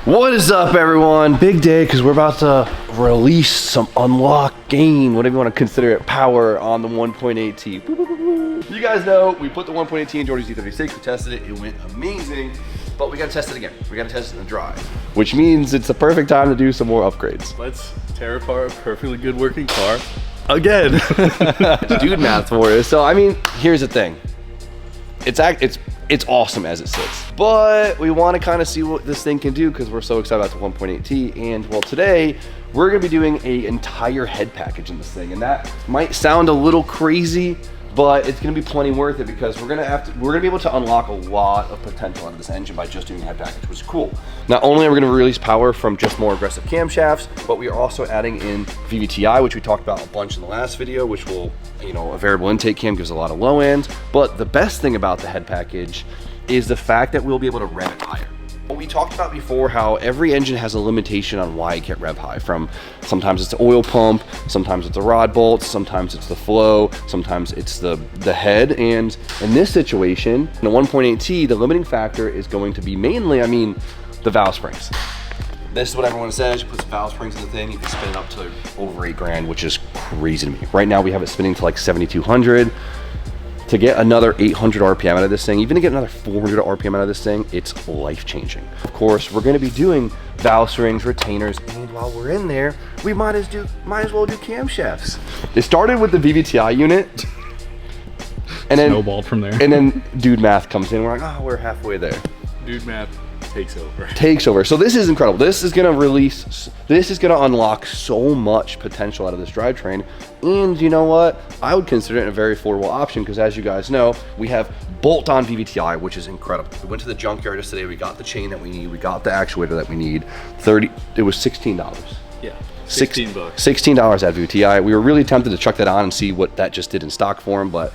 What is up, everyone? Big day because we're about to release some unlocked gain, whatever you want to consider it, power on the 1.8T. You guys know we put the 1.8T in Jordy's E36, we tested it, it went amazing, but we got to test it again. We got to test it in the dry, which means it's the perfect time to do some more upgrades. Let's tear apart a perfectly good working car again. Dude math for you. So I mean, here's the thing. It's awesome as it sits, but we want to kind of see what this thing can do because we're so excited about the 1.8T. And well, today we're going to be doing an entire head package in this thing, and that might sound a little crazy, but it's going to be plenty worth it because we're going to be able to unlock a lot of potential out of this engine by just doing a head package, which is cool. Not only are we going to release power from just more aggressive camshafts, but we are also adding in VVTi, which we talked about a bunch in the last video, which will, you know, a variable intake cam gives a lot of low end. But the best thing about the head package is the fact that we'll be able to rev it higher. We talked about before how every engine has a limitation on why it can't rev high. From sometimes it's the oil pump, sometimes it's the rod bolts, sometimes it's the flow, sometimes it's the head. And in this situation, in the 1.8T, the limiting factor is going to be mainly, the valve springs. This is what everyone says. You put some valve springs in the thing, you can spin it up to over 8 grand, which is crazy to me. Right now we have it spinning to like 7,200. To get another 800 RPM out of this thing, even to get another 400 RPM out of this thing, it's life-changing. Of course, we're gonna be doing valve springs, retainers, and while we're in there, we might as well do camshafts. It started with the VVTi unit, and then snowballed from there. And then dude math comes in, we're like, oh, we're halfway there. Dude math takes over. Takes over. So this is incredible. This is gonna unlock so much potential out of this drivetrain. And you know what? I would consider it a very affordable option because, as you guys know, we have bolt-on VVTi, which is incredible. We went to the junkyard yesterday, we got the chain that we need, we got the actuator that we need. It was $16. Yeah, 16 bucks. $16 at VVTi. We were really tempted to chuck that on and see what that just did in stock for him, but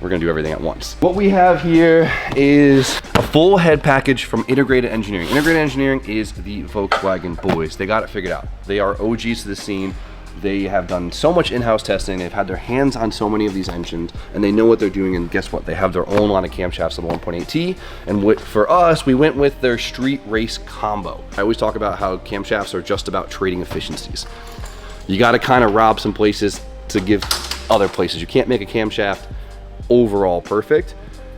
we're gonna do everything at once. What we have here is a full head package from Integrated Engineering. Integrated Engineering is the Volkswagen boys. They got it figured out. They are OGs to the scene. They have done so much in-house testing. They've had their hands on so many of these engines, and they know what they're doing. And guess what? They have their own line of camshafts of the 1.8T. And for us, we went with their street race combo. I always talk about how camshafts are just about trading efficiencies. You got to kind of rob some places to give other places. You can't make a camshaft overall perfect.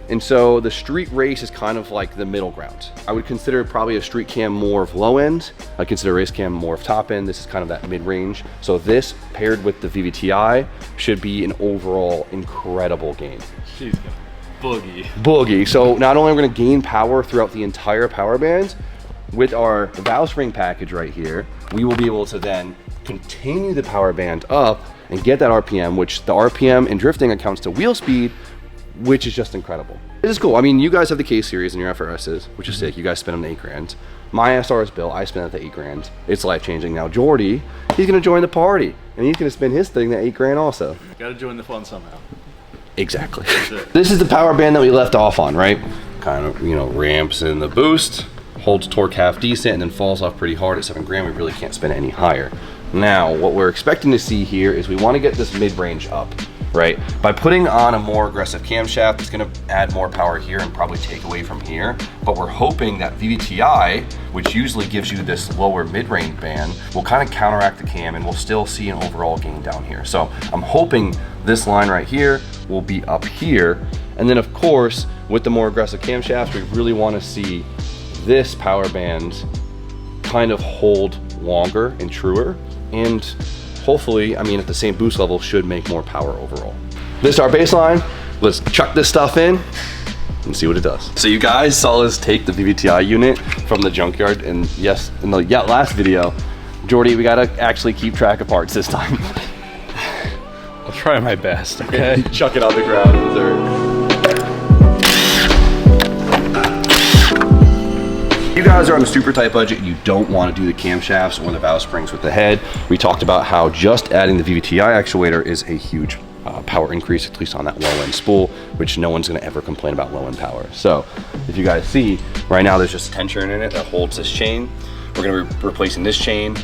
And so the street race is kind of like the middle ground. I would consider probably a street cam more of low end. I consider a race cam more of top end. This is kind of that mid range. So this paired with the VVTi should be an overall incredible gain. She's gonna boogie. Boogie. So not only are we gonna gain power throughout the entire power band, with our valve spring package right here, we will be able to then continue the power band up and get that RPM, which the RPM in drifting accounts to wheel speed, which is just incredible. It is cool. I mean, you guys have the K series in your FRSs, which is sick. You guys spin them to 8 grand. My SR is built, I spin it to 8 grand. It's life changing. Now Jordy, he's gonna join the party and he's gonna spin his thing to 8 grand also. Gotta join the fun somehow. Exactly. This is the power band that we left off on, right? Kind of, you know, ramps in the boost, holds torque half decent, and then falls off pretty hard at 7 grand. We really can't spin it any higher. Now, what we're expecting to see here is we want to get this mid-range up, right? By putting on a more aggressive camshaft, it's going to add more power here and probably take away from here. But we're hoping that VVTi, which usually gives you this lower mid-range band, will kind of counteract the cam and we'll still see an overall gain down here. So I'm hoping this line right here will be up here. And then of course, with the more aggressive camshafts, we really want to see this power band kind of hold longer and truer. And hopefully, at the same boost level, should make more power overall. This is our baseline. Let's chuck this stuff in and see what it does. So you guys saw us take the VVTi unit from the junkyard, and yes, in the last video, Jordy, we gotta actually keep track of parts this time. I'll try my best, okay? Chuck it on the ground. There. You guys are on a super tight budget and you don't want to do the camshafts or the valve springs with the head. We talked about how just adding the VVTi actuator is a huge power increase, at least on that low end spool, which no one's going to ever complain about low end power. So if you guys see, right now there's just a tensioner in it that holds this chain. We're going to be replacing this chain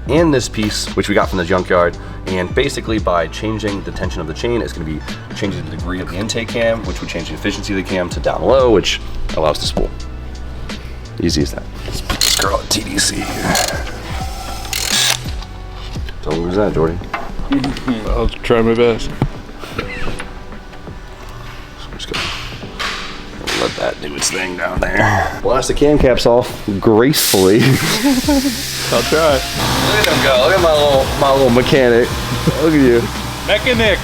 and this piece, which we got from the junkyard. And basically by changing the tension of the chain, it's going to be changing the degree of the intake cam, which would change the efficiency of the cam to down low, which allows the spool. Easy as that. Let's put this girl at TDC. Tell me who's that, Jordy. I'll try my best. So I'm just gonna let that do its thing down there. Blast the cam caps off gracefully. I'll try. Look at him go. Look at my little mechanic. Look at you. Mechanic.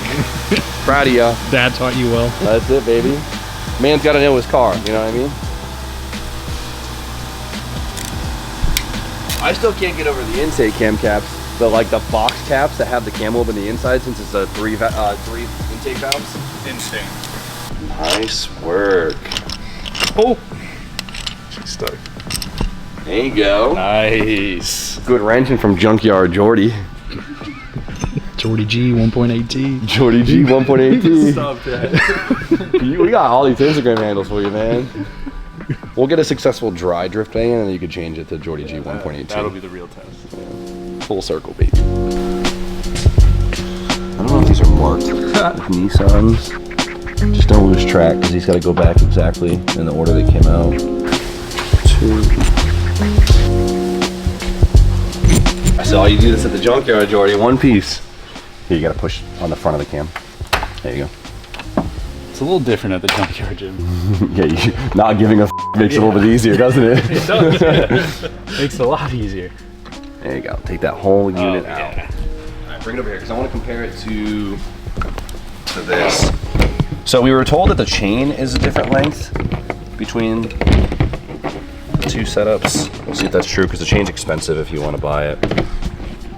Proud of ya. Dad taught you well. That's it, baby. Man's got to know his car. You know what I mean? I still can't get over the intake cam caps. The box caps that have the cam lobe in the inside, since it's a three intake valves. Insane. Nice work. Oh. She's stuck. There you go. Nice. Good wrenching from Junkyard Jordy. Jordy G 1.8T. Jordy G 1.8T. Stop that. We got all these Instagram handles for you, man. We'll get a successful dry drift van, and then you can change it to Jordy G 1.8T. That'll be the real test. Full circle, baby. I don't know if these are marked with Nissans. Just don't lose track, because he's got to go back exactly in the order they came out. 2. I saw you do this at the junkyard, Jordy. One piece. Here, you got to push on the front of the cam. There you go. It's a little different at the junkyard gym. Yeah, not giving a makes it a little bit easier, doesn't it? It does. Makes it a lot easier. There you go. Take that whole unit out. Yeah. All right, bring it over here because I want to compare it to this. So we were told that the chain is a different length between the two setups. We'll see if that's true because the chain's expensive if you want to buy it.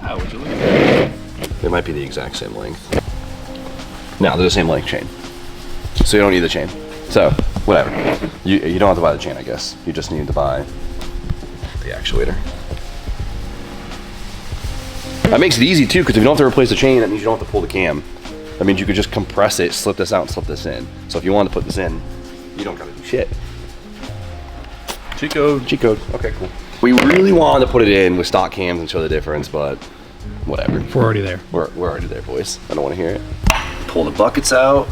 How would you look at that? It might be the exact same length. No, they're the same length chain. So you don't need the chain. So, whatever. You don't have to buy the chain, I guess. You just need to buy the actuator. That makes it easy too, because if you don't have to replace the chain, that means you don't have to pull the cam. That means you could just compress it, slip this out, and slip this in. So if you want to put this in, you don't gotta do shit. Cheat code. Cheat code. Okay, cool. We really wanted to put it in with stock cams and show the difference, but whatever. We're already there. We're already there, boys. I don't want to hear it. Pull the buckets out.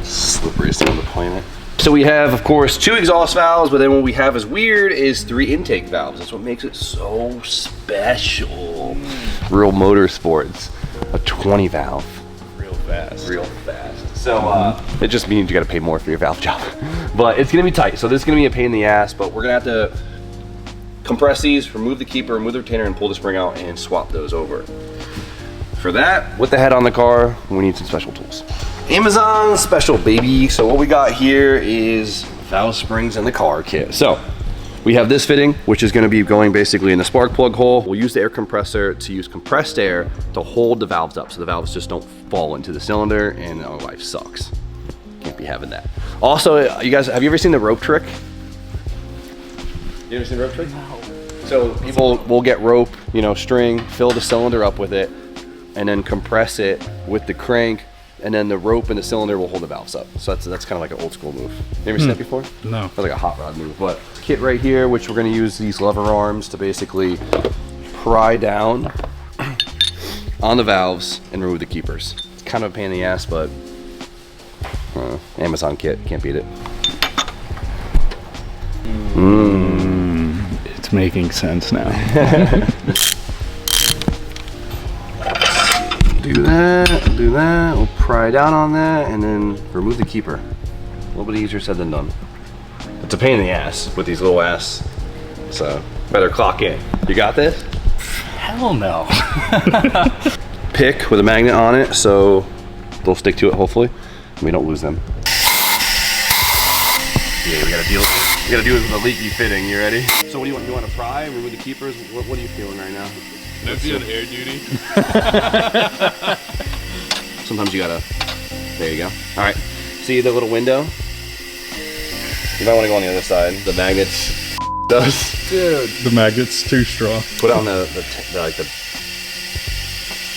Slipperiest thing on the planet. So we have, of course, 2 exhaust valves, but then what we have is weird is 3 intake valves. That's what makes it so special. Real motorsports. A 20 valve. Real fast. Real fast. So it just means you got to pay more for your valve job. But it's going to be tight. So this is going to be a pain in the ass, but we're going to have to compress these, remove the keeper, remove the retainer, and pull the spring out and swap those over. For that, with the head on the car, we need some special tools. Amazon special, baby. So what we got here is valve springs and the car kit. So we have this fitting, which is going to be going basically in the spark plug hole. We'll use the air compressor to use compressed air to hold the valves up so the valves just don't fall into the cylinder, and our life sucks. Can't be having that. Also, you guys, have you ever seen the rope trick? You ever seen the rope trick? No. So people will get rope, string, fill the cylinder up with it, and then compress it with the crank, and then the rope and the cylinder will hold the valves up. So that's kind of like an old school move. You ever seen that before? No. It's like a hot rod move. But kit right here, which we're going to use these lever arms to basically pry down on the valves and remove the keepers. It's kind of a pain in the ass, but Amazon kit, can't beat it. It's making sense now. Do that, we'll pry down on that, and then remove the keeper. A little bit easier said than done. It's a pain in the ass with these little ass, so better clock in. You got this? Hell no. Pick with a magnet on it, so they'll stick to it hopefully, and we don't lose them. Yeah, we gotta deal with a leaky fitting. You ready? So what do you want? You want to pry, remove the keepers? What are you feeling right now? Can I be on air duty? Sometimes you gotta, there you go. All right, see the little window? You might wanna go on the other side. The magnets does. Dude. The magnet's too strong. Put on the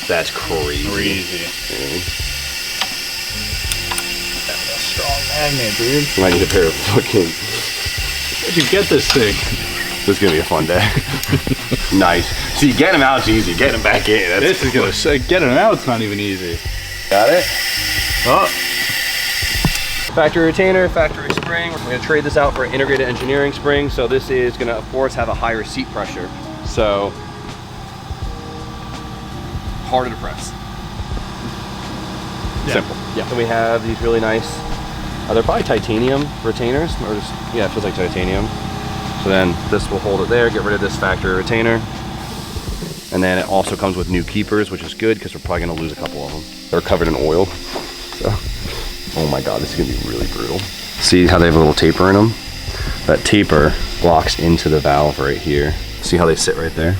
that's crazy. That's a strong magnet, dude. You might need a pair of fucking, Where'd you get this thing? this is gonna be a fun day. Nice. See, getting them out's easy, getting them back in. This is gonna say, getting them out, it's not even easy. Got it? Oh. Factory retainer, factory spring. We're gonna trade this out for an integrated engineering spring. So this is gonna, of course, have a higher seat pressure. So, harder to press. Yeah. Simple. Yeah. So we have these really nice, they're probably titanium retainers, or just, yeah, it feels like titanium. So then this will hold it there, get rid of this factory retainer. And then it also comes with new keepers, which is good because we're probably gonna lose a couple of them. They're covered in oil. So, oh my God, this is gonna be really brutal. See how they have a little taper in them? That taper locks into the valve right here. See how they sit right there?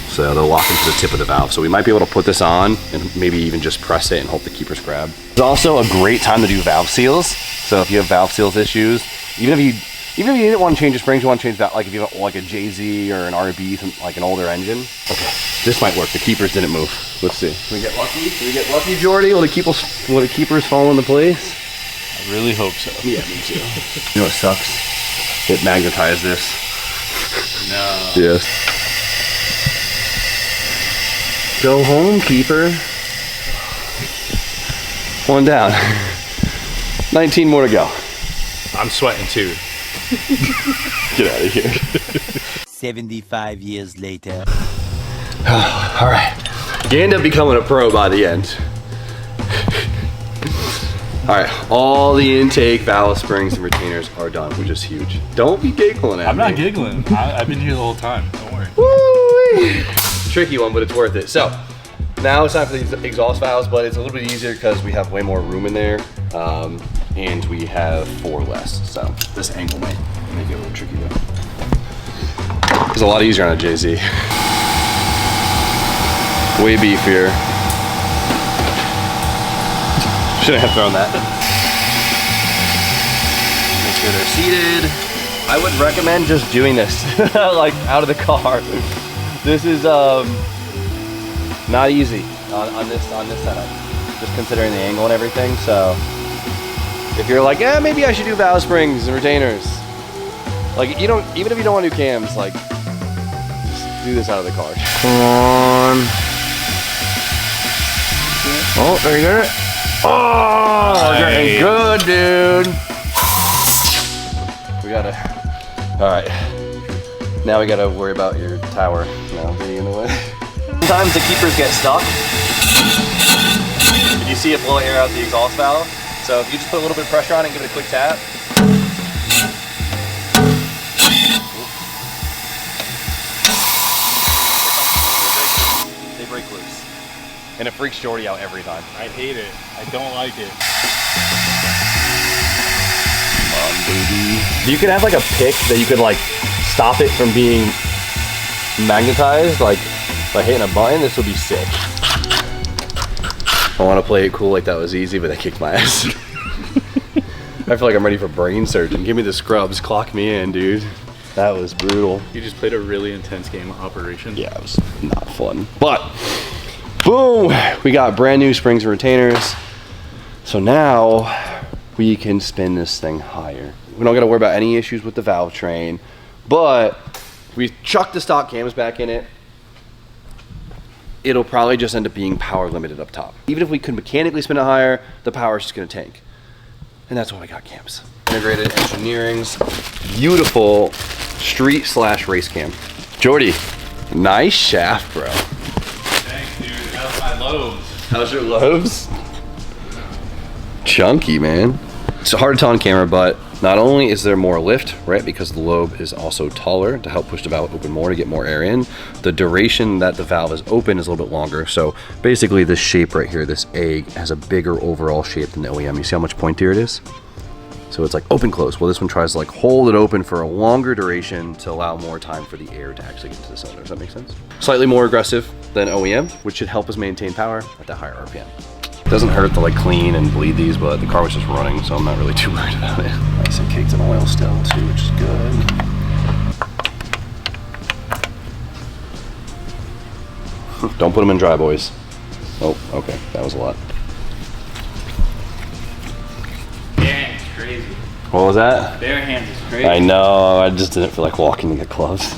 So they'll lock into the tip of the valve. So we might be able to put this on and maybe even just press it and hope the keepers grab. It's also a great time to do valve seals. So if you have valve seals issues, even if you didn't want to change the springs, you want to change that, like if you have like a JZ or an RB, like an older engine. Okay, this might work. The keepers didn't move. Let's see. Can we get lucky? Can we get lucky, Jordy? Will the keepers fall into place? I really hope so. Yeah, me too. You know what sucks? It magnetized this. No. Yes. Go home, keeper. One down. 19 more to go. I'm sweating too. Get out of here. 75 years later. All right. You end up becoming a pro by the end. All right, all the intake, valve springs, and retainers are done, which is huge. Don't be giggling at me. I'm not giggling. I've been here the whole time. Don't worry. Woo-wee. Tricky one, but it's worth it. So now it's time for these exhaust valves, but it's a little bit easier because we have way more room in there, and we have 4 less. So this angle might make it a little tricky though. It's a lot easier on a JZ. Way beefier. Shouldn't have thrown that. Make sure they're seated. I would recommend just doing this, like out of the car. This is not easy on this setup, just considering the angle and everything. So if you're like, yeah, maybe I should do valve springs and retainers, like even if you don't want to do cams, like just do this out of the car. Come on. Oh, there you go. Oh, getting good, dude. We gotta. All right. Now we gotta worry about your tower now getting in the way. Sometimes the keepers get stuck. You see it blow air out the exhaust valve. So if you just put a little bit of pressure on it and give it a quick tap. They break loose. And it freaks Jordy out every time. I hate it. I don't like it. You could have like a pick that you could like stop it from being magnetized, like by hitting a button. This would be sick. I want to play it cool like that was easy, but they kicked my ass. I feel like I'm ready for brain surgeon. Give me the scrubs, clock me in, dude. That was brutal. You just played a really intense game of Operation. Yeah, it was not fun. But boom, we got brand new springs and retainers. So now we can spin this thing higher. We don't got to worry about any issues with the valve train, but we chuck the stock cams back in it. It'll probably just end up being power limited up top. Even if we could mechanically spin it higher, the power is just gonna tank. And that's why we got cams. Integrated Engineering's beautiful street/race cam. Jordy, nice shaft, bro. Thanks, dude. How's my lobes? How's your lobes? Chunky, man. It's hard to tell on camera, but not only is there more lift, right, because the lobe is also taller to help push the valve open more to get more air in, the duration that the valve is open is a little bit longer. So basically this shape right here, this egg, has a bigger overall shape than the OEM. You see how much pointier it is? So it's like open close. Well, this one tries to like hold it open for a longer duration to allow more time for the air to actually get into the cylinder. Does that make sense? Slightly more aggressive than OEM, which should help us maintain power at that higher RPM. It doesn't hurt to like clean and bleed these, but the car was just running, so I'm not really too worried about it. Nice and caked in oil still too, which is good. Don't put them in dry, boys. Oh, okay, that was a lot. Yeah, it's crazy. What was that? Bare hands is crazy. I know, I just didn't feel like walking to get gloves.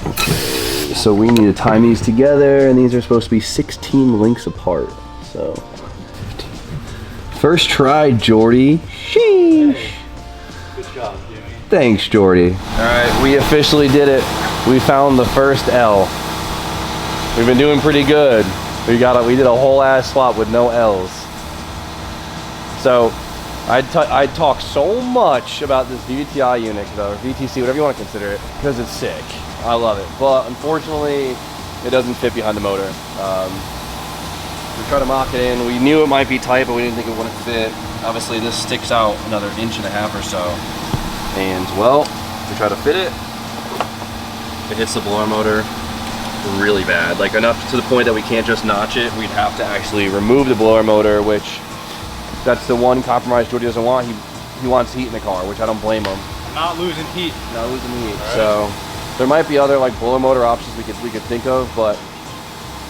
Okay, So we need to time these together, and these are supposed to be 16 links apart. So, first try, Jordy. Sheesh. Good job, Jimmy. Thanks, Jordy. All right, we officially did it. We found the first L. We've been doing pretty good. We did a whole ass swap with no L's. So, I talk so much about this VTI unit, or VTC, whatever you want to consider it, because it's sick. I love it, but unfortunately, it doesn't fit behind the motor. We tried to mock it in. We knew it might be tight, but we didn't think it wouldn't fit. Obviously, this sticks out another 1.5 inches or so. And well, we try to fit it. It hits the blower motor really bad, like enough to the point that we can't just notch it. We'd have to actually remove the blower motor, which that's the one compromise Jordy doesn't want. He wants heat in the car, which I don't blame him. Not losing heat. Not losing heat. Right. So there might be other like blower motor options we could think of, but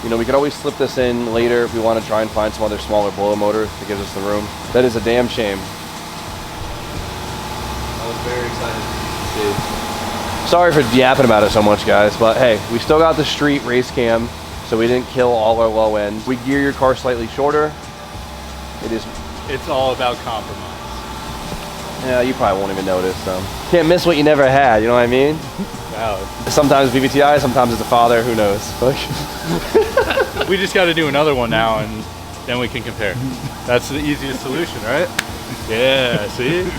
you know, we could always slip this in later if we want to try and find some other smaller blower motor that gives us the room. That is a damn shame. I was very excited to see. Sorry for yapping about it so much, guys, but hey, we still got the street race cam, so we didn't kill all our low ends. We gear your car slightly shorter. It's all about compromise. Yeah, you probably won't even notice, so. Can't miss what you never had, you know what I mean? Wow. Sometimes VVTI, sometimes it's a father, who knows? We just got to do another one now, and then we can compare. That's the easiest solution, right? Yeah, see?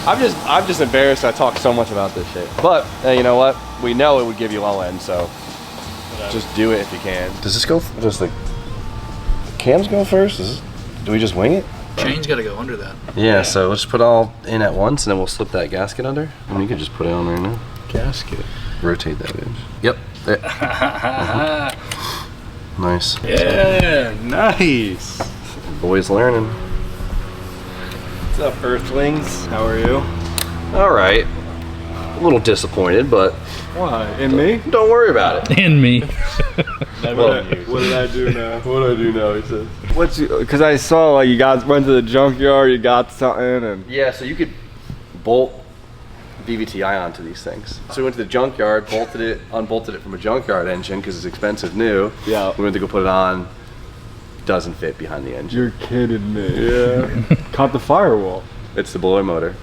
I'm just embarrassed I talk so much about this shit. But, you know what? We know it would give you low end, so Whatever. just do it if you can. Does this go, does the cams go first? Do we just wing it? Chain's got to go under that. Yeah, so let's put it all in at once, and then we'll slip that gasket under. I mean, you could just put it on there now. Gasket. Rotate that bitch. Yep. There. Nice. Yeah, nice. Boys learning. What's up, Earthlings? How are you? All right. A little disappointed, but Why? In me? don't worry about it. And me. Never what did I do now? What do I do now? He says. Because I saw like you guys went to the junkyard, you got something, and Yeah, so you could bolt VVTI onto these things. So we went to the junkyard, unbolted it from a junkyard engine because it's expensive new. Yeah. We went to go put it on. Doesn't fit behind the engine. you're kidding me. Yeah. Caught the firewall. It's the blower motor.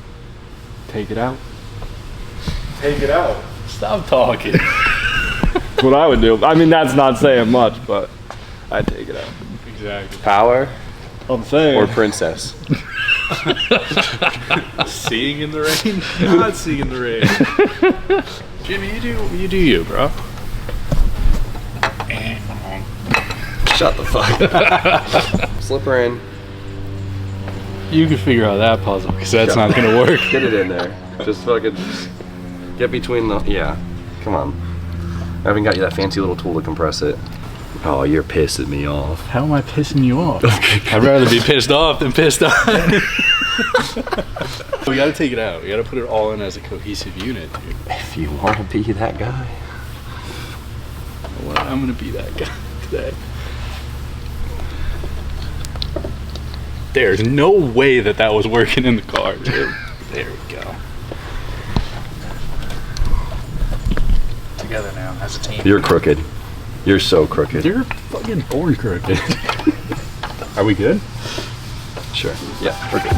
Take it out. Take it out. Stop talking. That's what I would do. I mean, that's not saying much, but I'd take it out. Exactly. Power I'm saying. or princess? Seeing in the rain? Not seeing in the rain. Jimmy, you do you, bro. Shut the fuck up. Slip her in. You can figure out that puzzle, because that's not gonna work. Get it in there. Just fucking get between the, yeah. Come on. I haven't got you that fancy little tool to compress it. Oh, you're pissing me off. How am I pissing you off? I'd rather be pissed off than pissed on. We gotta take it out. We gotta put it all in as a cohesive unit, dude. If you want to be that guy. Well, I'm gonna be that guy today. There's no way that was working in the car, dude. There we go. Together now as a team. You're crooked. You're so crooked. You're fucking born crooked. Are we good? Sure. Yeah, we're good.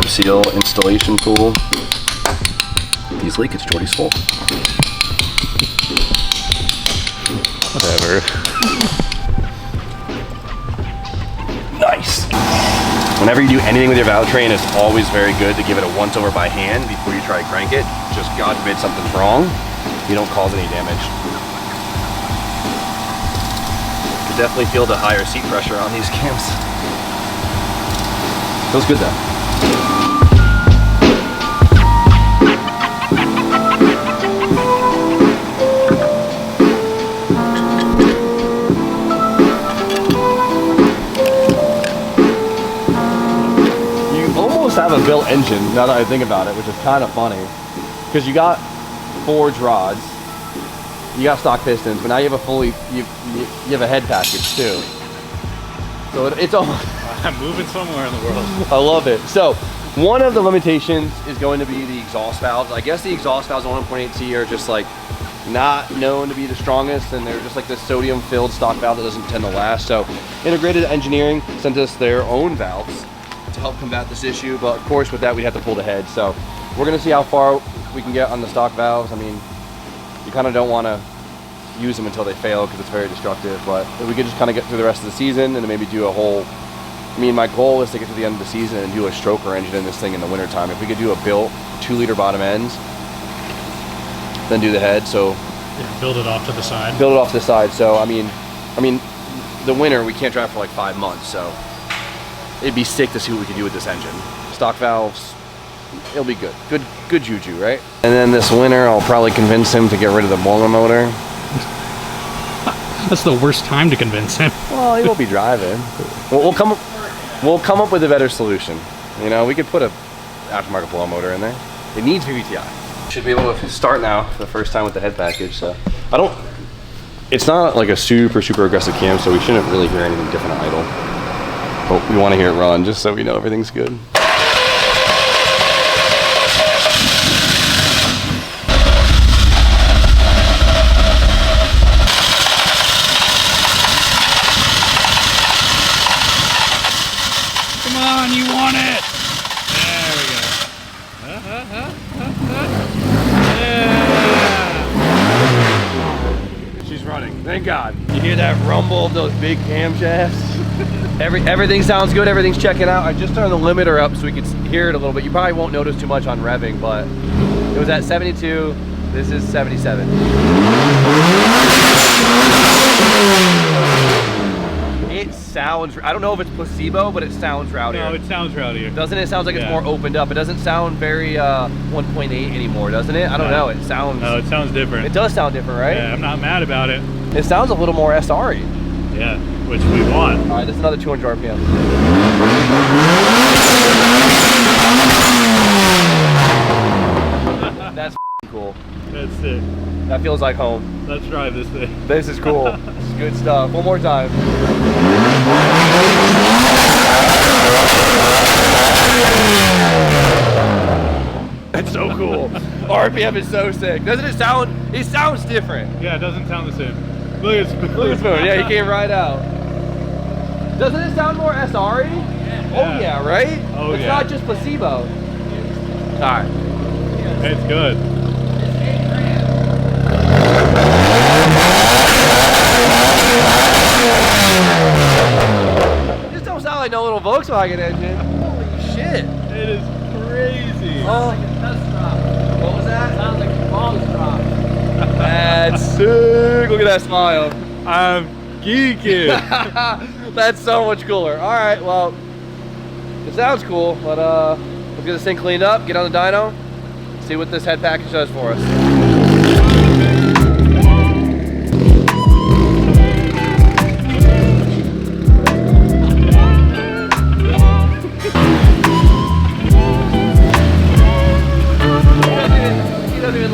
Seal installation tool. If these leak, it's Jordy's fault. Whatever. Nice. Whenever you do anything with your valve train, it's always very good to give it a once over by hand before you try to crank it. Just God forbid something's wrong, you don't cause any damage. You can definitely feel the higher seat pressure on these cams. Feels good though. built engine, now that I think about it, which is kind of funny. Because you got forged rods, you got stock pistons, but now you have a fully, you have a head package too. So it's almost... I'm moving somewhere in the world. I love it. So one of the limitations is going to be the exhaust valves. I guess the exhaust valves on 1.8T are just like not known to be the strongest, and they're just like this sodium filled stock valve that doesn't tend to last. So Integrated Engineering sent us their own valves to help combat this issue, but of course with that we'd have to pull the head. So we're gonna see how far we can get on the stock valves. I mean, you kind of don't want to use them until they fail because it's very destructive, but if we could just kind of get through the rest of the season and then maybe do a whole, I mean, my goal is to get to the end of the season and do a stroker engine in this thing in the wintertime. If we could do a built 2-liter bottom ends, then do the head. So Yeah, build it off to the side. build it off to the side. So I mean, the winter we can't drive for like 5 months, so it'd be sick to see what we could do with this engine. Stock valves, it'll be good. Good juju, right? And then this winter I'll probably convince him to get rid of the boiler motor. That's the worst time to convince him. Well, he won't be driving. We'll come up with a better solution. You know, we could put a aftermarket blow motor in there. It needs VVTi. Should be able to start now for the first time with the head package. So it's not like a super aggressive cam, so we shouldn't really hear anything different idle. But we want to hear it run just so we know everything's good. Come on, you want it! There we go. Yeah! She's running. Thank God. You hear that rumble of those big camshafts? Everything sounds good. Everything's checking out. I just turned the limiter up so we could hear it a little bit. You probably won't notice too much on revving, but it was at 72. This is 77. It sounds, I don't know if it's placebo, but it sounds rowdier. No, it sounds rowdier. Doesn't it? Sounds like it's more opened up. It doesn't sound very 1.8 anymore, doesn't it? I don't know. It sounds... No, it sounds different. It does sound different, right? Yeah, I'm not mad about it. It sounds a little more SR-y. Yeah, which we want. All right, this is another 200 RPM. That's cool. That's it. That feels like home. Let's drive this thing. This is cool. This is good stuff. One more time. That's so cool. RPM is so sick. Doesn't it sound? It sounds different. Yeah, it doesn't sound the same. Look at Spoon. Look at Spoon. Yeah, he came right out. Doesn't it sound more SR-y? Yeah. Oh yeah, right? Oh it's yeah. not just placebo. All right. It's good. This don't sound like no little Volkswagen engine. Holy shit. It is crazy. Oh. What was that? Sounds like your balls dropped. That's sick. Look at that smile. I'm geeking. That's so much cooler. All right, well, it sounds cool, but let's get this thing cleaned up, get on the dyno, see what this head package does for us.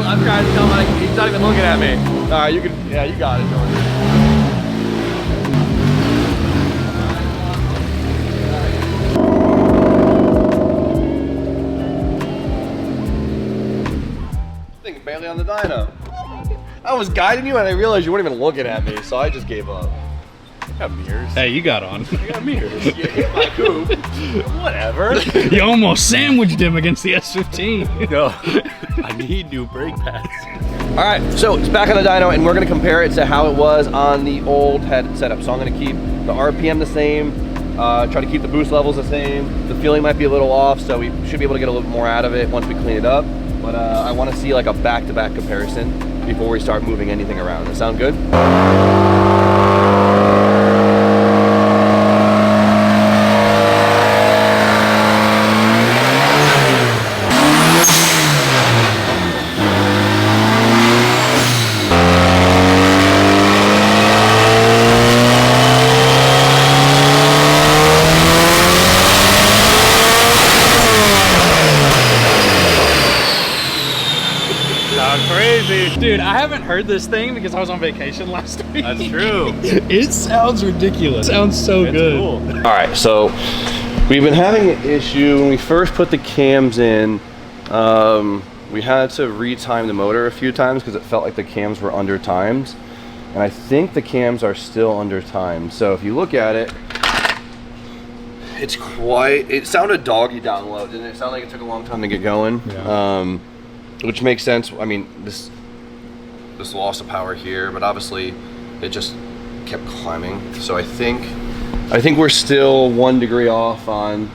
I'm trying to tell Mike, he's not even looking at me. All right, you can, yeah, you got it, Jordan. Thing barely on the dyno. I was guiding you and I realized you weren't even looking at me, so I just gave up. I got mirrors. Hey, you got on. I got mirrors. You hit my coupe. Whatever. You almost sandwiched him against the S15. No, I need new brake pads. All right, so it's back on the dyno and we're gonna compare it to how it was on the old head setup. So I'm gonna keep the RPM the same, try to keep the boost levels the same. The feeling might be a little off, so we should be able to get a little bit more out of it once we clean it up. But I wanna see like a back-to-back comparison before we start moving anything around. Does that sound good? haven't heard this thing because I was on vacation last week. That's true. It sounds ridiculous. It sounds so It's good. cool. All right, so we've been having an issue when we first put the cams in. We had to retime the motor a few times because it felt like the cams were under timed. And I think the cams are still under timed. So if you look at it, it sounded doggy down low. Didn't it sound like it took a long time to get going? Yeah. Which makes sense. I mean, this loss of power here, but obviously it just kept climbing. So I think we're still 1 degree off on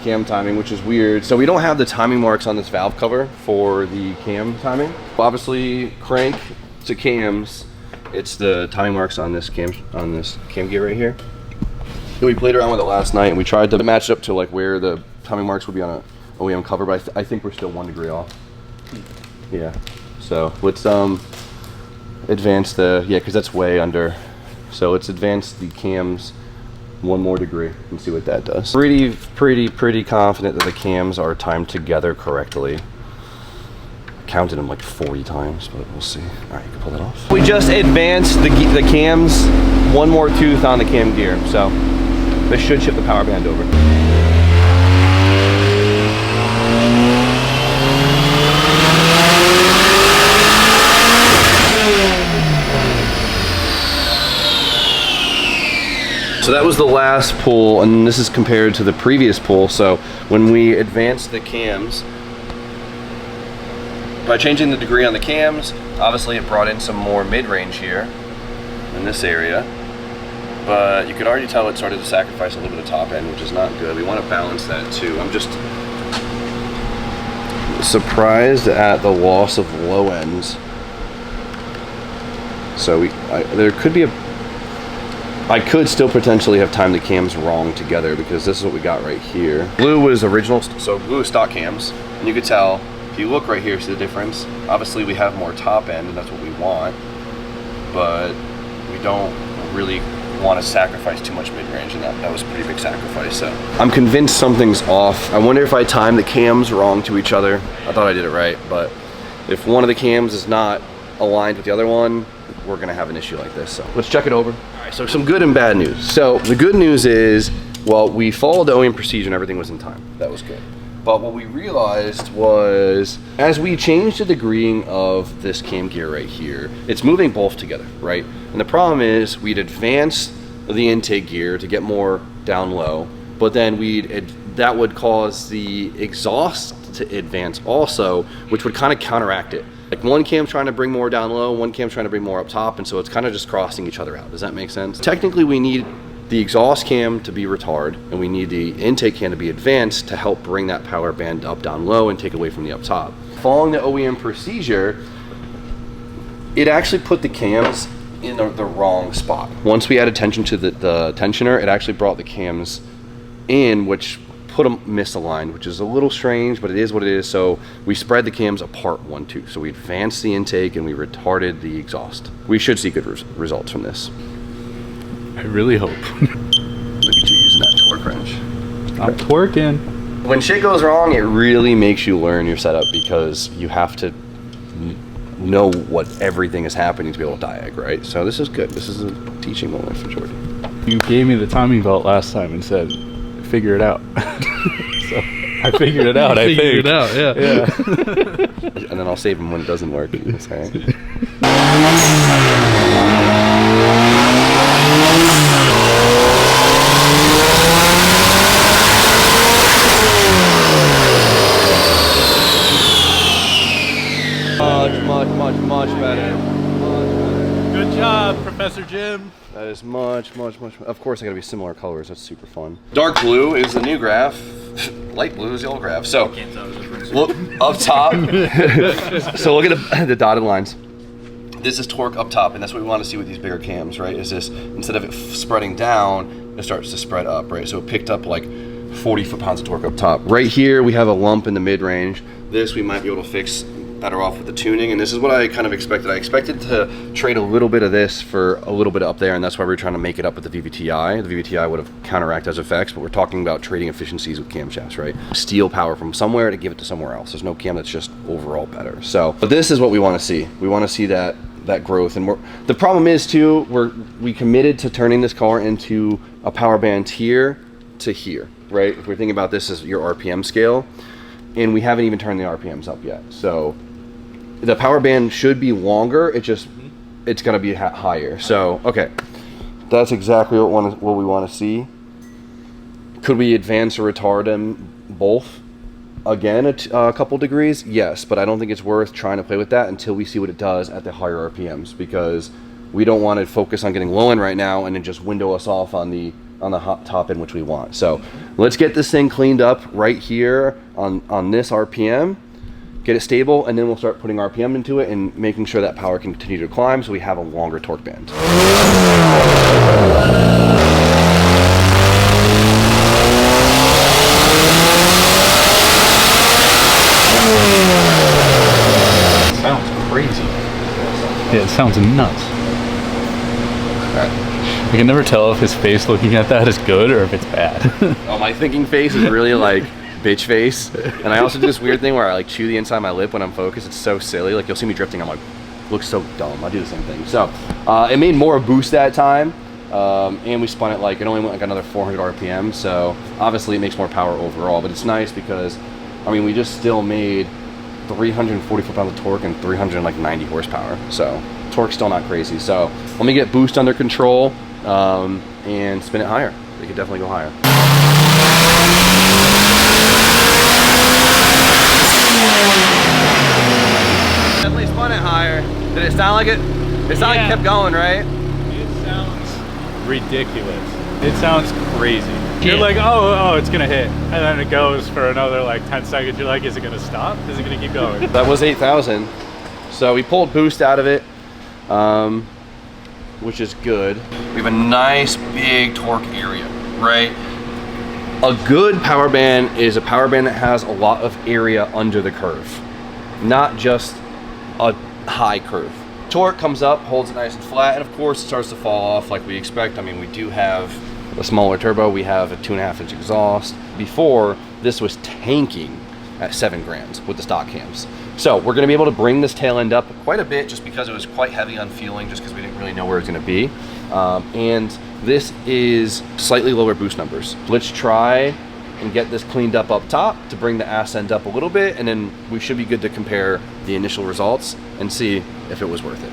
cam timing, which is weird. So we don't have the timing marks on this valve cover for the cam timing. Obviously, crank to cams, it's the timing marks on this cam gear right here. And we played around with it last night and we tried to match it up to like where the timing marks would be on a OEM cover, but I think we're still 1 degree off. Yeah. So let's advance because that's way under. So let's advance the cams 1 more degree and see what that does. Pretty confident that the cams are timed together correctly. Counted them like 40 times, but we'll see. All right, you can pull that off. We just advanced the cams 1 more tooth on the cam gear, so this should shift the power band over. So that was the last pull, and this is compared to the previous pull. So when we advanced the cams, by changing the degree on the cams, obviously it brought in some more mid-range here in this area. But you could already tell it started to sacrifice a little bit of top end, which is not good. We want to balance that too. I'm just surprised at the loss of low ends. So there could be I could still potentially have timed the cams wrong together because this is what we got right here. Blue was original, so blue is stock cams. And you could tell, if you look right here, see the difference? Obviously we have more top end and that's what we want, but we don't really want to sacrifice too much mid-range, and that was a pretty big sacrifice. So I'm convinced something's off. I wonder if I timed the cams wrong to each other. I thought I did it right, but if one of the cams is not aligned with the other one, we're gonna have an issue like this. So let's check it over. All right, so some good and bad news. So the good news is, well, we followed the OEM procedure and everything was in time. That was good. But what we realized was, as we changed the degreeing of this cam gear right here, it's moving both together, right? And the problem is we'd advance the intake gear to get more down low, but then that would cause the exhaust to advance also, which would kind of counteract it. Like one cam's trying to bring more down low, one cam's trying to bring more up top, and so it's kind of just crossing each other out. Does that make sense? Technically, we need the exhaust cam to be retard, and we need the intake cam to be advanced to help bring that power band up down low and take away from the up top. Following the OEM procedure, it actually put the cams in the wrong spot. Once we added tension to the tensioner, it actually brought the cams in, which put them misaligned, which is a little strange, but it is what it is. So we spread the cams apart 1, 2. So we advanced the intake and we retarded the exhaust. We should see good results from this. I really hope. Look at you using that torque wrench. I'm twerking. When shit goes wrong, it really makes you learn your setup because you have to know what everything is happening to be able to diag, right? So this is good. This is a teaching moment for Jordy. You gave me the timing belt last time and said, figure it out. So I figured it out, I think. Figured it out, yeah. And then I'll save him when it doesn't work. Okay. Much better. Good job, Professor Jim. That is much. Of course, they gotta be similar colors. That's super fun. Dark blue is the new graph. Light blue is the old graph. So, look up top. So look at the dotted lines. This is torque up top, and that's what we want to see with these bigger cams, right? Is this, instead of it spreading down, it starts to spread up, right? So it picked up like 40 foot-pounds of torque up top. Right here, we have a lump in the mid-range. This we might be able to fix better off with the tuning, and this is what I kind of expected. I expected to trade a little bit of this for a little bit up there, and that's why we were trying to make it up with the VVTi. The VVTi would have counteracted those effects, but we're talking about trading efficiencies with camshafts, right? Steal power from somewhere to give it to somewhere else. There's no cam that's just overall better. So, but this is what we want to see. We want to see that growth, and the problem is too, we committed to turning this car into a power band here to here, right? If we're thinking about this as your RPM scale, and we haven't even turned the RPMs up yet. So the power band should be longer. It's gonna be higher. So okay, that's exactly what we want to see. Could we advance or retard them both again a couple degrees? Yes, but I don't think it's worth trying to play with that until we see what it does at the higher RPMs, because we don't want to focus on getting low end right now and then just window us off on the top end, which we want. So let's get this thing cleaned up right here on this RPM, get it stable, and then we'll start putting RPM into it and making sure that power can continue to climb so we have a longer torque band. Sounds crazy. Yeah, it sounds nuts. I can never tell if his face looking at that is good or if it's bad. Oh, my thinking face is really like bitch face. And I also do this weird thing where I like chew the inside of my lip when I'm focused. It's so silly. Like you'll see me drifting, I'm like, looks so dumb. I do the same thing. So it made more boost that time. And we spun it like, it only went like another 400 RPM. So obviously it makes more power overall, but it's nice because, I mean, we just still made 344 pounds of torque and 390 horsepower. So torque's still not crazy. So let me get boost under control and spin it higher. We could definitely go higher. Definitely spun it higher. Did it sound like it? It sounded like it kept going, right? It sounds ridiculous. It sounds crazy. You're like, oh, it's gonna hit. And then it goes for another like 10 seconds. You're like, is it gonna stop? Is it gonna keep going? That was 8,000. So we pulled boost out of it, which is good. We have a nice big torque area, right? A good power band is a power band that has a lot of area under the curve, not just a high curve. Torque comes up, holds it nice and flat, and of course it starts to fall off like we expect. I mean, we do have a smaller turbo. We have a 2.5-inch exhaust. Before, this was tanking at 7 grams with the stock cams. So we're gonna be able to bring this tail end up quite a bit just because it was quite heavy on fueling, just because we didn't really know where it was gonna be. And this is slightly lower boost numbers. Let's try and get this cleaned up top to bring the ass end up a little bit, and then we should be good to compare the initial results and see if it was worth it.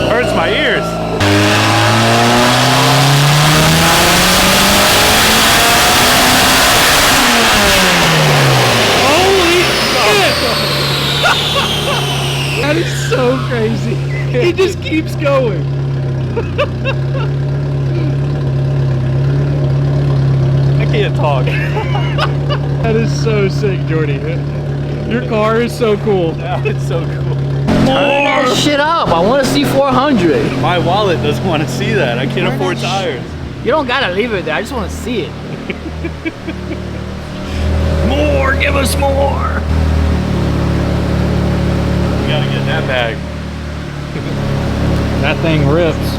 Hurts my ears. That is so crazy. He just keeps going. I can't talk. That is so sick, Jordy. Your car is so cool. Yeah, it's so cool. More shit up. I want to see 400. My wallet doesn't want to see that. I can't afford tires. You don't gotta leave it there. I just want to see it. More, give us more. We gotta get that bag. That thing rips.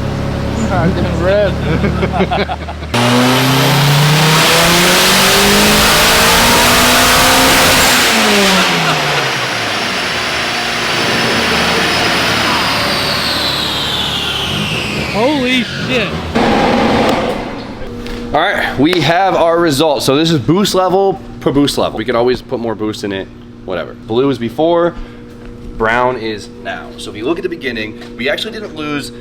Holy shit. All right, we have our results. So this is boost level per boost level. We could always put more boost in it, whatever. Blue is before, brown is now. So if you look at the beginning, we actually didn't lose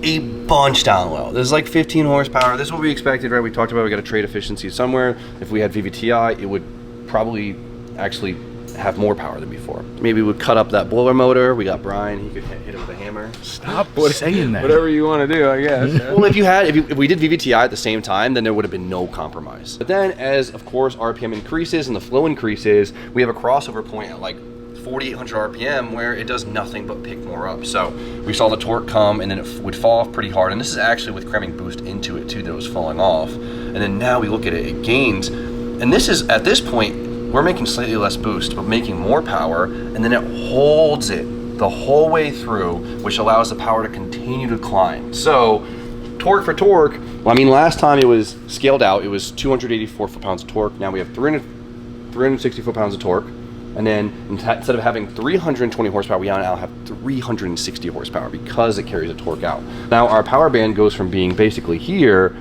a bunch down low. This is like 15 horsepower. This is what we expected, right? We talked about we got to trade efficiency somewhere. If we had VVTi, it would probably actually have more power than before. Maybe we would cut up that blower motor. We got Brian, he could hit it with a hammer. Stop saying that. Whatever you want to do, I guess. Well, if we did VVTi at the same time, then there would have been no compromise. But then as, of course, RPM increases and the flow increases, we have a crossover point at like 4,800 RPM where it does nothing but pick more up. So we saw the torque come and then it would fall off pretty hard. And this is actually with cramming boost into it too that was falling off. And then now we look at it, it gains. And this is, at this point, we're making slightly less boost, but making more power, and then it holds it the whole way through, which allows the power to continue to climb. So, torque for torque, I mean, last time it was scaled out, it was 284 foot-pounds of torque. Now we have 360 foot-pounds of torque. And then instead of having 320 horsepower, we now have 360 horsepower because it carries a torque out. Now our power band goes from being basically here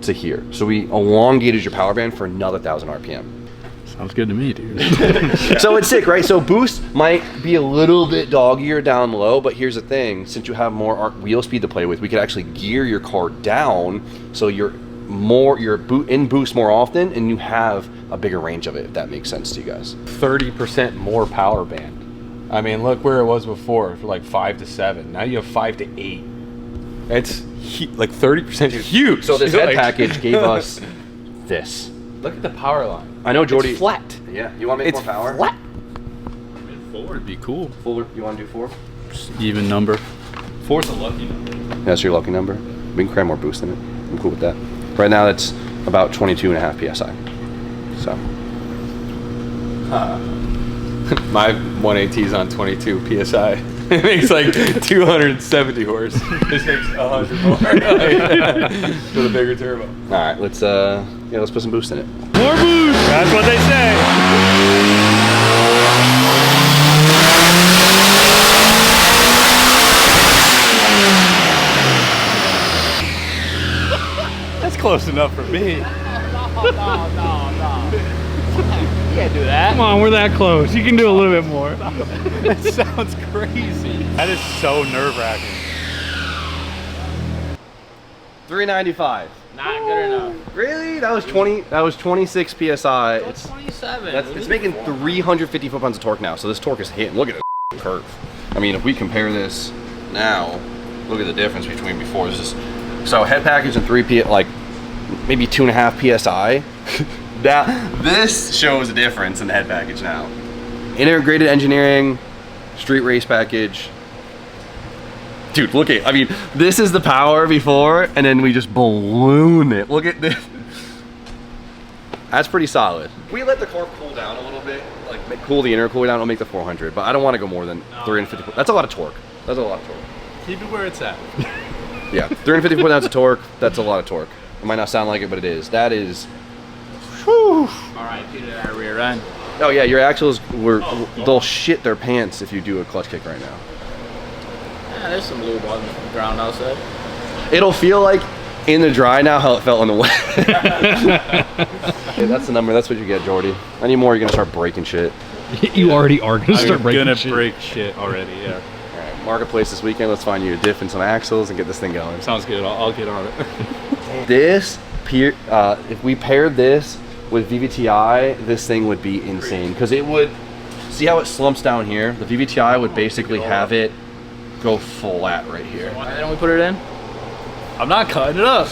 to here. So we elongated your power band for another 1,000 RPM. Sounds good to me, dude. So it's sick, right? So boost might be a little bit doggier down low, but here's the thing. Since you have more wheel speed to play with, we could actually gear your car down so you're in boost more often and you have a bigger range of it, if that makes sense to you guys. 30% more power band. I mean, look where it was before, for like 5 to 7. Now you have 5 to 8. It's like 30% huge. So this head package gave us this. Look at the power line. I know, Jordy. It's flat. Yeah, you want to make more power? Flat. Four would be cool. Fuller, you want to do 4? Even number. 4's a lucky number. That's your lucky number. We can cram more boost in it. I'm cool with that. Right now, it's about 22.5 psi. So. My 1AT is on 22 psi. It makes like 270 horse. This makes 100 more with a bigger turbo. All right, let's put some boost in it. More boost! That's what they say. That's close enough for me. You can't do that. Come on, we're that close. You can do a little bit more. That sounds crazy. That is so nerve-wracking. 395. Not good enough. Really? That was 20. That was 26 psi. It's 27. It's making 350 foot-pounds of torque now. So this torque is hitting. Look at this curve. I mean, if we compare this now, look at the difference between before. So head package and maybe 2.5 psi. Now this shows a difference in the head package now. Integrated engineering, street race package. Dude, look at, I mean, this is the power before, and then we just balloon it. Look at this. That's pretty solid. We let the car cool down a little bit, like cool the intercooler down, it'll make the 400, but I don't want to go more than 350. That's a lot of torque. That's a lot of torque. Keep it where it's at. Yeah, 350 foot-pounds of torque, that's a lot of torque. It might not sound like it, but it is. That is, whew. Alright, Peter, that rear end. Oh yeah, your axles, they'll shit their pants if you do a clutch kick right now. Yeah, there's some lube on the ground outside. It'll feel like in the dry now how it felt in the wet. Yeah, that's the number, that's what you get, Jordy. Any more, you're gonna start breaking shit. You already are gonna start breaking gonna shit. break shit already, yeah. Alright, Marketplace this weekend, let's find you a diff and some axles and get this thing going. Sounds good, I'll get on it. This, if we paired this with VVTi, this thing would be insane. Because it would, see how it slumps down here? The VVTi would basically have it go flat right here. Why don't we put it in? I'm not cutting it up.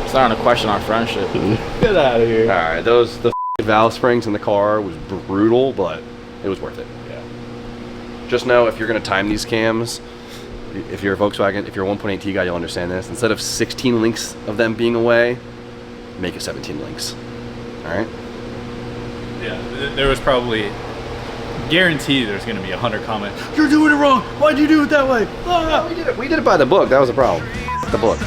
Starting to question our friendship. Get out of here. Alright, the valve springs in the car was brutal, but it was worth it. Yeah. Just know if you're going to time these cams, if you're a Volkswagen, if you're a 1.8T guy, you'll understand this. Instead of 16 links of them being away, make it 17 links. Alright? Yeah, there was probably, guaranteed there's going to be 100 comments. You're doing it wrong. Why'd you do it that way? Ah! We did it by the book. That was the problem. The book.